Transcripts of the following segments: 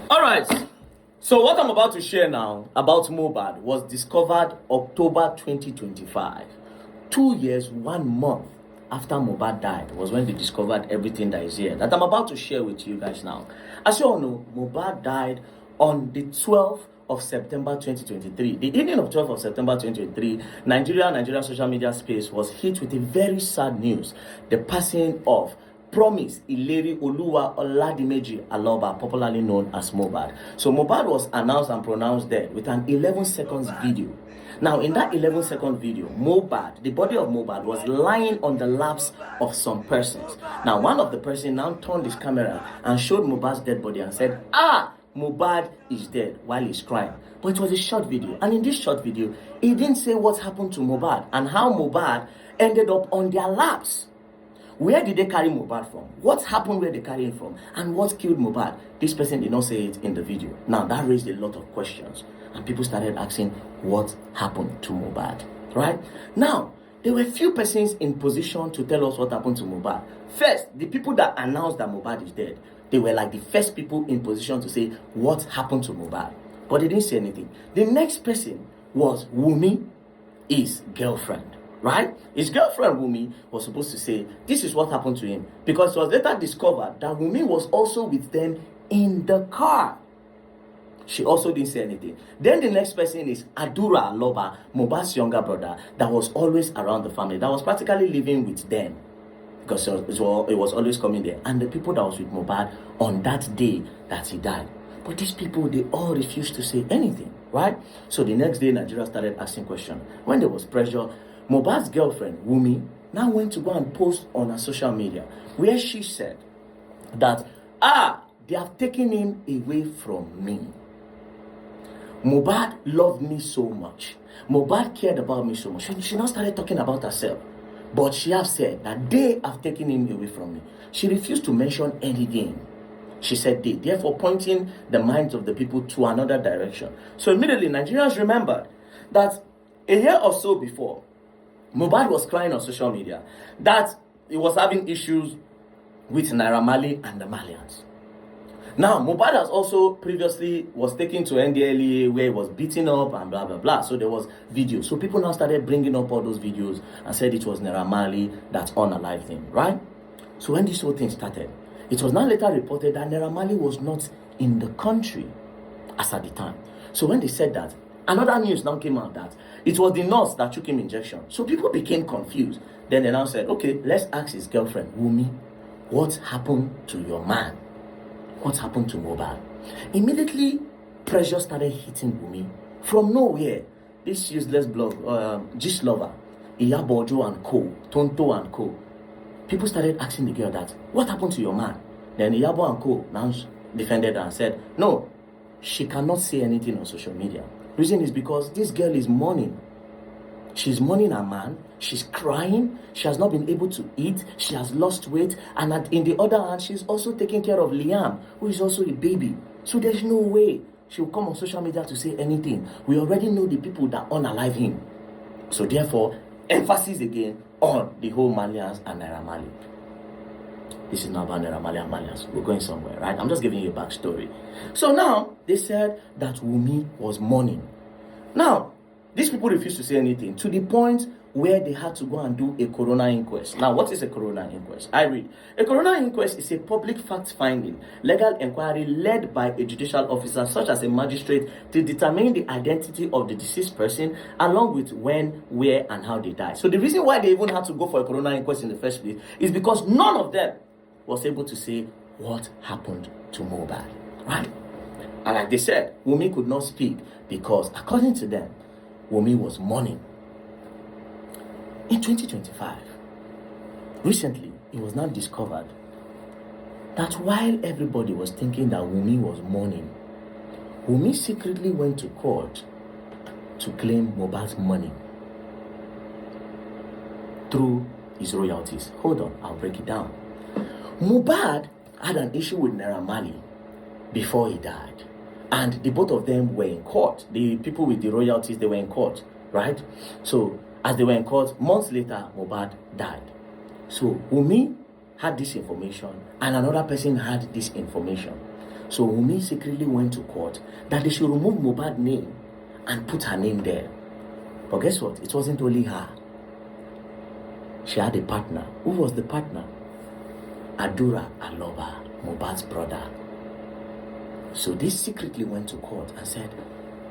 All right. So what I'm about to share now about mohbad was discovered October 2025. 2 years, 1 month after mohbad died was when they discovered everything that is here that I'm about to share with you guys now. As you all know, mohbad died on the 12th of September 2023. The evening of 12th of September 2023, Nigerian social media space was hit with a very sad news: the passing of Promise Ileri Oluwa Oladimeji Aloba, popularly known as Mohbad. So Mohbad was announced and pronounced dead with an 11 seconds video. Now, in that 11-second video, Mohbad, the body of Mohbad, was lying on the laps of some persons. Now, one of the persons now turned his camera and showed Mohbad's dead body and said, Mohbad is dead, while he's crying. But it was a short video. And in this short video, he didn't say what happened to Mohbad and how Mohbad ended up on their laps. Where did they carry Mohbad from? What happened where they carried him from? And what killed Mohbad? This person did not say it in the video. Now, that raised a lot of questions. And people started asking what happened to Mohbad, right? Now, there were few persons in position to tell us what happened to Mohbad. First, the people that announced that Mohbad is dead, they were like the first people in position to say what happened to Mohbad. But they didn't say anything. The next person was Wunmi, his girlfriend. Right? His girlfriend Wunmi was supposed to say this is what happened to him, because it was later discovered that Wunmi was also with them in the car. She also didn't say anything. Then the next person is Adura Aloba, Mohbad's younger brother, that was always around the family, that was practically living with them, because it was always coming there. And the people that was with Mohbad on that day that he died. But these people, they all refused to say anything, right? So the next day, Nigeria started asking questions. When there was pressure, Mohbad's girlfriend, Wunmi, now went to go and post on her social media where she said that, they have taken him away from me. Mohbad loved me so much. Mohbad cared about me so much. She now started talking about herself. But she has said that they have taken him away from me. She refused to mention any name. She said they, therefore pointing the minds of the people to another direction. So immediately, Nigerians remembered that a year or so before, Mohbad was crying on social media that he was having issues with Naira Marley and the Malians. Now, Mohbad has also previously was taken to NDLEA where he was beaten up and blah, blah, blah. So there was videos. So people now started bringing up all those videos and said it was Naira Marley that unalived him, right? So when this whole thing started, it was now later reported that Naira Marley was not in the country as at the time. So when they said that, another news now came out that it was the nurse that took him injection. So people became confused. Then they now said, okay, let's ask his girlfriend, Wunmi, what happened to your man? What happened to Mohbad? Immediately, pressure started hitting Wunmi. From nowhere, this useless blog, Gist Lover, Iyabojo and Co, Tonto and Co, people started asking the girl that, what happened to your man? Then Iyabo and Co now defended her and said, no, she cannot say anything on social media. Reason is because this girl is mourning. She's mourning her man. She's crying. She has not been able to eat. She has lost weight. And in the other hand, she's also taking care of Liam, who is also a baby. So there's no way she will come on social media to say anything. We already know the people that unalive him. So therefore, emphasis again on the whole Malians and Naira Marley. This is not about Naira Marley and Malians. We're going somewhere, right? I'm just giving you a backstory. So now, they said that Wunmi was mourning. Now, these people refused to say anything to the point where they had to go and do a coroner inquest. Now, what is a coroner inquest? I read. A coroner inquest is a public fact-finding, legal inquiry led by a judicial officer, such as a magistrate, to determine the identity of the deceased person, along with when, where, and how they died. So the reason why they even had to go for a coroner inquest in the first place is because none of them was able to say what happened to Mohbad, right? And like they said, Wunmi could not speak because, according to them, Wunmi was mourning. In 2025, recently, it was now discovered that while everybody was thinking that Wunmi was mourning, Wunmi secretly went to court to claim Mohbad's money through his royalties. Hold on, I'll break it down. Mohbad had an issue with Naira Marley before he died. And the both of them were in court. The people with the royalties, they were in court, right? So, as they were in court, months later, Mohbad died. So, Wunmi had this information, and another person had this information. So Wunmi secretly went to court that they should remove Mohbad's name and put her name there. But guess what? It wasn't only her. She had a partner. Who was the partner? Adura Aloba, Mohbad's brother. So they secretly went to court and said,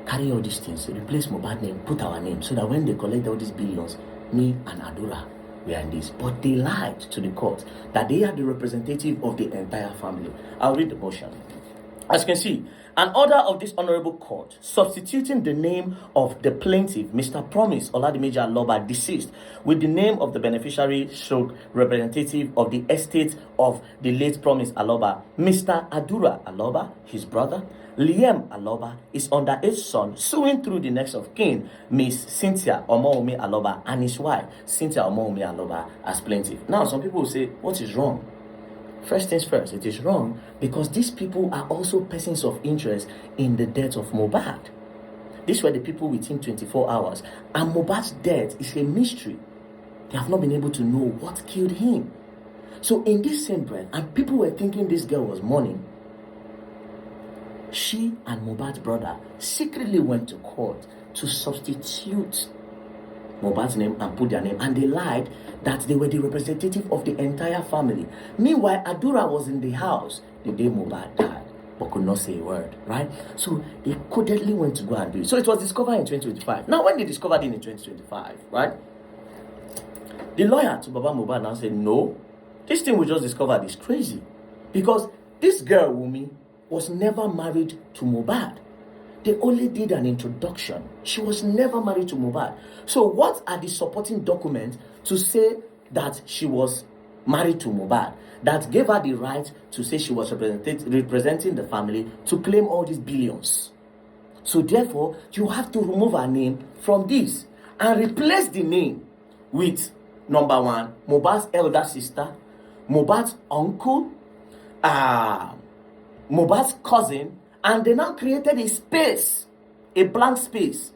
carry all these things, replace Mohbad's name, put our name, so that when they collect all these billions, me and Adura, we are in this. But they lied to the court that they are the representative of the entire family. I'll read the motion. As you can see, an order of this honorable court substituting the name of the plaintiff, Mr. Promise Oladimeji Aloba, deceased, with the name of the beneficiary stroke representative of the estate of the late Promise Aloba, Mr. Adura Aloba, his brother, Liam Aloba, his underage son, suing through the next of kin, Miss Cynthia Omoumi Aloba, and his wife, Cynthia Omoumi Aloba, as plaintiff. Now, some people will say, what is wrong? First things first, it is wrong because these people are also persons of interest in the death of Mohbad. These were the people within 24 hours. And Mohbad's death is a mystery. They have not been able to know what killed him. So in this same breath, and people were thinking this girl was mourning, she and Mohbad's brother secretly went to court to substitute Mohbad's name and put their name, and they lied that they were the representative of the entire family. Meanwhile, Adura was in the house the day Mohbad died, but could not say a word, right? So they codedly went to go and do it. So it was discovered in 2025. Now, when they discovered it in 2025, right, the lawyer to Baba Mohbad now said, no, this thing we just discovered is crazy, because this girl, Wunmi, was never married to Mohbad. They only did an introduction. She was never married to Mohbad. So what are the supporting documents to say that she was married to Mohbad, that gave her the right to say she was representing the family to claim all these billions? So therefore, you have to remove her name from this and replace the name with, number one, Mohbad's elder sister, Mohbad's uncle, Mohbad's cousin, and they now created a space, a blank space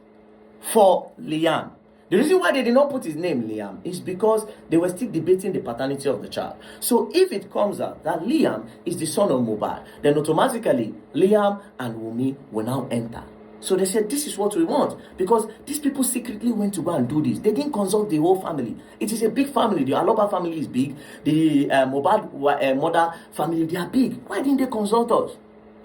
for Liam. The reason why they did not put his name Liam is because they were still debating the paternity of the child. So if it comes out that Liam is the son of Mohbad, then automatically Liam and Wunmi will now enter. So they said, this is what we want, because these people secretly went to go and do this. They didn't consult the whole family. It is a big family. The Aloba family is big. The Mohbad mother family, they are big. Why didn't they consult us?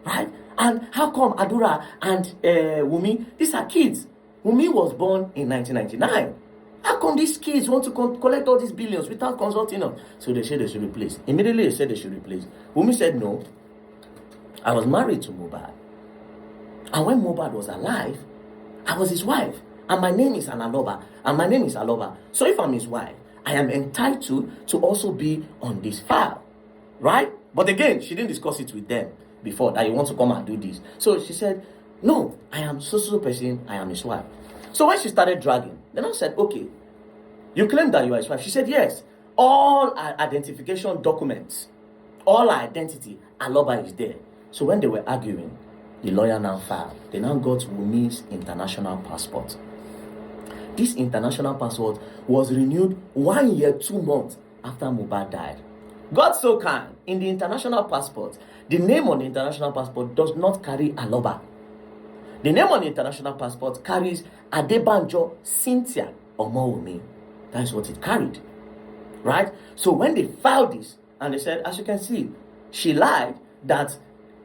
Right? And how come Adura and Wunmi, these are kids? Wunmi was born in 1999. How come these kids want to collect all these billions without consulting us? So they said they should replace. Immediately they said they should replace. Wunmi said, no, I was married to Mohbad. And when Mohbad was alive, I was his wife. And my name is Aloba. And my name is Aloba. So if I'm his wife, I am entitled to also be on this file. Right? But again, she didn't discuss it with them before that you want to come and do this. So she said, no, I am so person, I am his wife. So when she started dragging, then I said, okay, you claim that you are his wife. She said, yes, all our identification documents, all our identity, Aloba is there. So when they were arguing, the lawyer now filed. They now got Wunmi's international passport. This international passport was renewed 1 year, 2 months after Mohbad died. God so kind, in the international passport, the name on the international passport does not carry Aloba. The name on the international passport carries Adebanjo Cynthia Omoumi. That is what it carried. Right? So when they filed this, and they said, as you can see, she lied that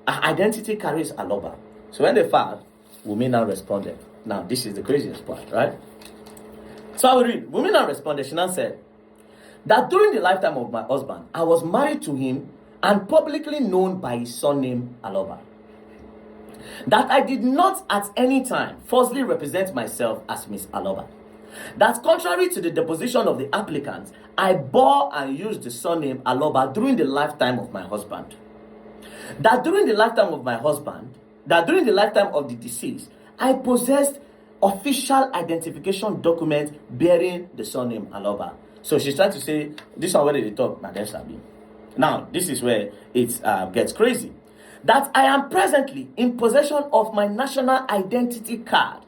her identity carries Aloba. So when they filed, Wunmi now responded. Now, this is the craziest part, right? So I will read. Wunmi now responded. She now said that during the lifetime of my husband, I was married to him and publicly known by his surname Aloba. That I did not at any time falsely represent myself as Miss Aloba. That contrary to the deposition of the applicant, I bore and used the surname Aloba during the lifetime of my husband. That during the lifetime of the deceased, I possessed official identification document bearing the surname Aloba. So she's trying to say, this one where they talk, now this is where it gets crazy. That I am presently in possession of my national identity card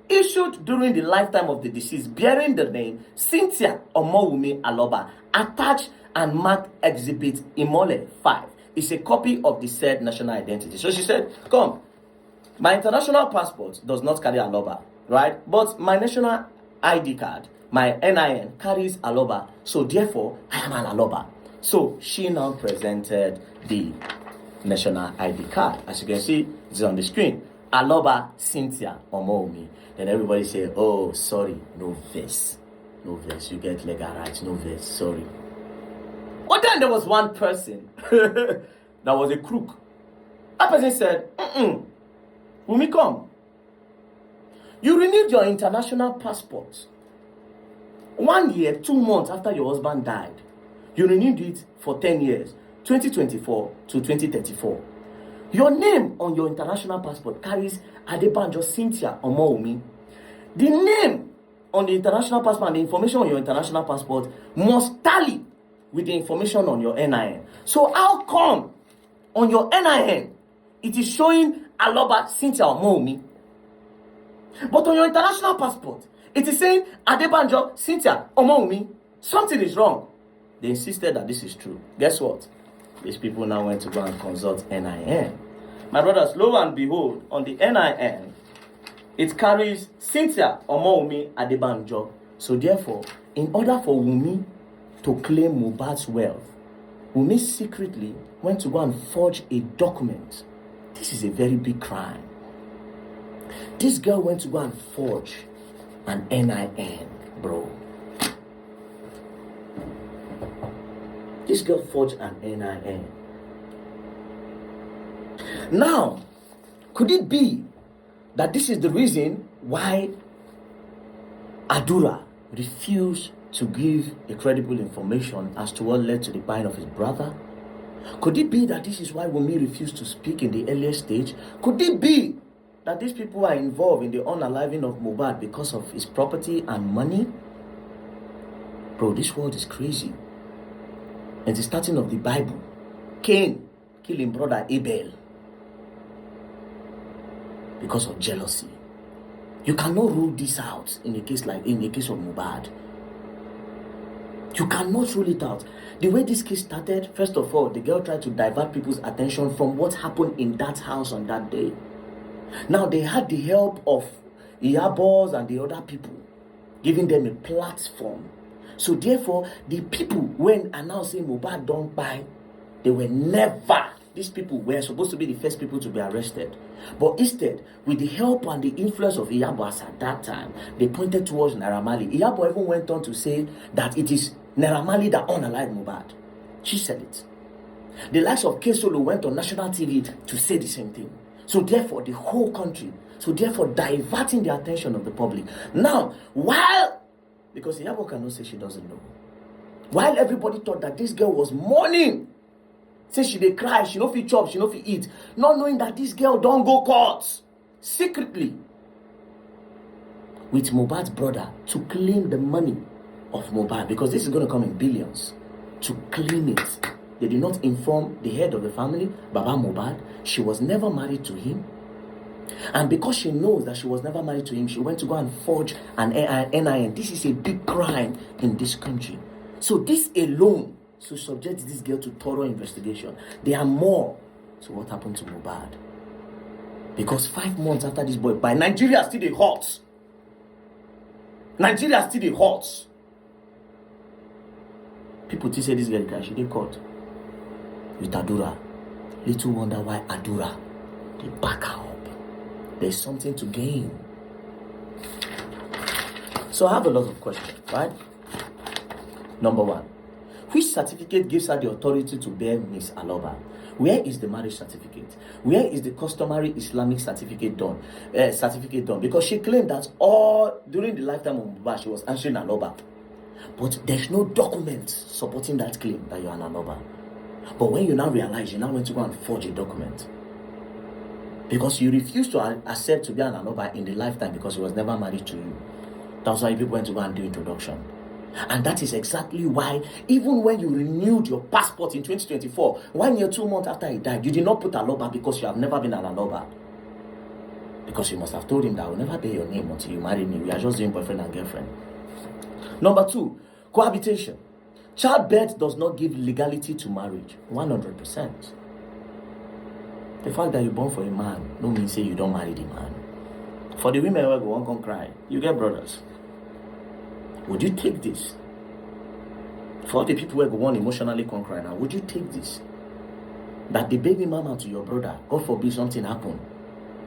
issued during the lifetime of the deceased bearing the name Cynthia Omoumi Aloba, attached and marked Exhibit Imole 5, is a copy of the said national identity. So she said, come, my international passport does not carry Aloba, right? But my national ID card, my NIN, carries Aloba. So therefore, I am an Aloba. So she now presented the national ID card. As you can see, it's on the screen. Aloba Cynthia Omomi. Then everybody say, oh, sorry, no verse. No verse. You get legal rights, no verse. Sorry. But then there was one person that was a crook. That person said, Wumi, come. You renewed your international passport 1 year, 2 months after your husband died. You renewed it for 10 years, 2024 to 2034. Your name on your international passport carries Adebanjo Cynthia Omoumi. The name on the international passport and the information on your international passport must tally with the information on your NIN. So how come on your NIN it is showing Aloba Cynthia Omoumi, but on your international passport it is saying Adebanjo Cynthia Omoumi? Something is wrong. They insisted that this is true. Guess what? These people now went to go and consult NIN. My brothers, lo and behold, on the NIN, it carries Cynthia Omoumi Adebanjo. So therefore, in order for Wumi to claim Mohbad's wealth, Wumi secretly went to go and forge a document. This is a very big crime. This girl went to go and forge an NIN, bro. This girl forged an NIN. Now, could it be that this is the reason why Adura refused to give a credible information as to what led to the buying of his brother? Could it be that this is why Wumi refused to speak in the earlier stage? Could it be that these people are involved in the unaliving of Mohbad because of his property and money? Bro, this world is crazy. At the starting of the Bible, Cain killed his brother Abel because of jealousy. You cannot rule this out in a case of Mohbad. You cannot rule it out. The way this case started, first of all, the girl tried to divert people's attention from what happened in that house on that day. Now they had the help of Iyabos and the other people, giving them a platform. So therefore, the people, when announcing Mohbad don't buy, they were never, these people were supposed to be the first people to be arrested. But instead, with the help and the influence of Iyabos at that time, they pointed towards Naira Marley. Iyabo even went on to say that it is Naira Marley that unalived Mohbad. She said it. The likes of K Solo went on national TV to say the same thing. So therefore, the whole country, diverting the attention of the public. Now, because Iyabo cannot say she doesn't know. While everybody thought that this girl was mourning, say she dey cry, she no fit chop, she no fit eat, not knowing that this girl don't go court secretly with Mohbad's brother to claim the money of Mohbad, because this is going to come in billions, to claim it. They did not inform the head of the family, Baba Mohbad. She was never married to him. And because she knows that she was never married to him, she went to go and forge an NIN. This is a big crime in this country. So this alone should subject this girl to thorough investigation. There are more to what happened to Mohbad. Because 5 months after this boy, by Nigeria still dey hot. Nigeria still dey hot. People still say this girl crash, she dey caught with Adura. Little wonder why Adura, they back her up. There's something to gain. So I have a lot of questions, right? Number one, which certificate gives her the authority to bear Miss Aloba? Where is the marriage certificate? Where is the customary Islamic certificate done? Because she claimed that all during the lifetime of Mohbad, she was answering Aloba. But there's no document supporting that claim that you're an Aloba. But when you now realize, you now went to go and forge a document. Because you refused to accept to be an Aloba in the lifetime because he was never married to you. That's why people went to go and do introduction. And that is exactly why, even when you renewed your passport in 2024, 1 year, 2 months after he died, you did not put Aloba because you have never been an Aloba. Because you must have told him that I will never bear your name until you marry me. We are just doing boyfriend and girlfriend. Number two, cohabitation. Childbirth does not give legality to marriage. 100%. The fact that you're born for a man no mean say you don't marry the man. For the women who go on come cry, you get brothers. Would you take this? For all the people who go on emotionally come cry now, would you take this? That the baby mama to your brother, God forbid something happen,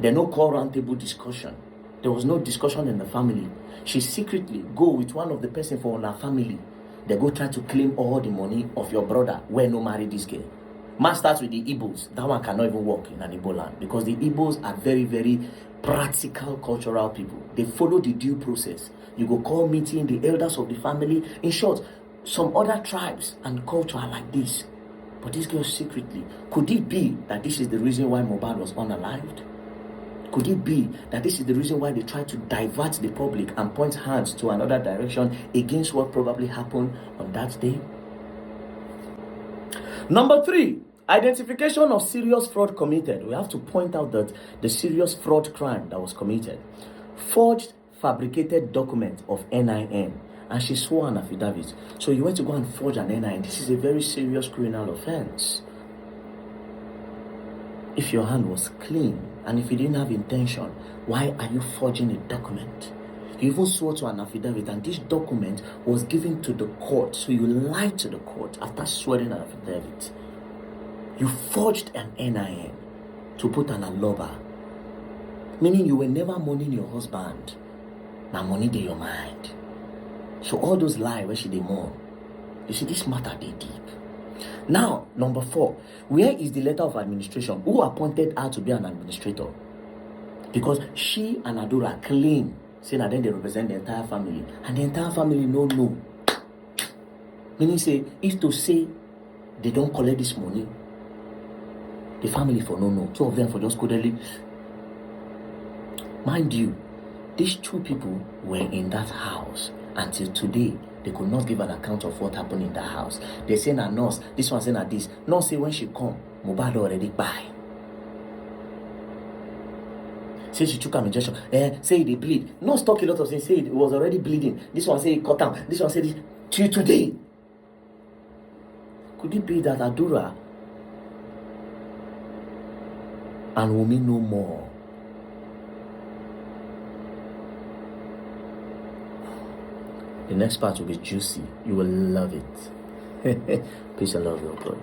there no call round table discussion. There was no discussion in the family. She secretly go with one of the person for her family. They go try to claim all the money of your brother when no marry this girl. Man starts with the Igbos. That one cannot even work in an Igbo land because the Igbos are very, very practical cultural people. They follow the due process. You go call meeting the elders of the family. In short, some other tribes and culture are like this. But this girl secretly, could it be that this is the reason why Mohbad was unalived? Could it be that this is the reason why they try to divert the public and point hands to another direction against what probably happened on that day? Number 3, identification of serious fraud committed. We have to point out that the serious fraud crime that was committed. Forged, fabricated document of NIN. And she swore an affidavit. So you went to go and forge an NIN. This is a very serious criminal offense. If your hand was clean and if you didn't have intention, why are you forging a document? You even swore to an affidavit, and this document was given to the court. So you lied to the court after swearing an affidavit. You forged an NIN to put an aloba, meaning you were never mourning your husband. Now money in your mind. So all those lies where she dey mourn, you see this matter dey deep. Now, number 4, where is the letter of administration? Who appointed her to be an administrator? Because she and Adura claim, say that then they represent the entire family, and the entire family no know. Meaning say, if to say they don't collect this money, the family for no know. 2 of them for just codedly. Mind you, these 2 people were in that house until today. They could not give an account of what happened in the house. They say na nurse, this one say na this. Nurse say when she come, Mohbad already buy. Say she took an injection. Say they bleed. Nurse talk a lot of things. Say it was already bleeding. This one say it cut down. This one say this. Till today. Could it be that Adura and Wunmi no more? The next part will be juicy. You will love it. Peace and love, your boy.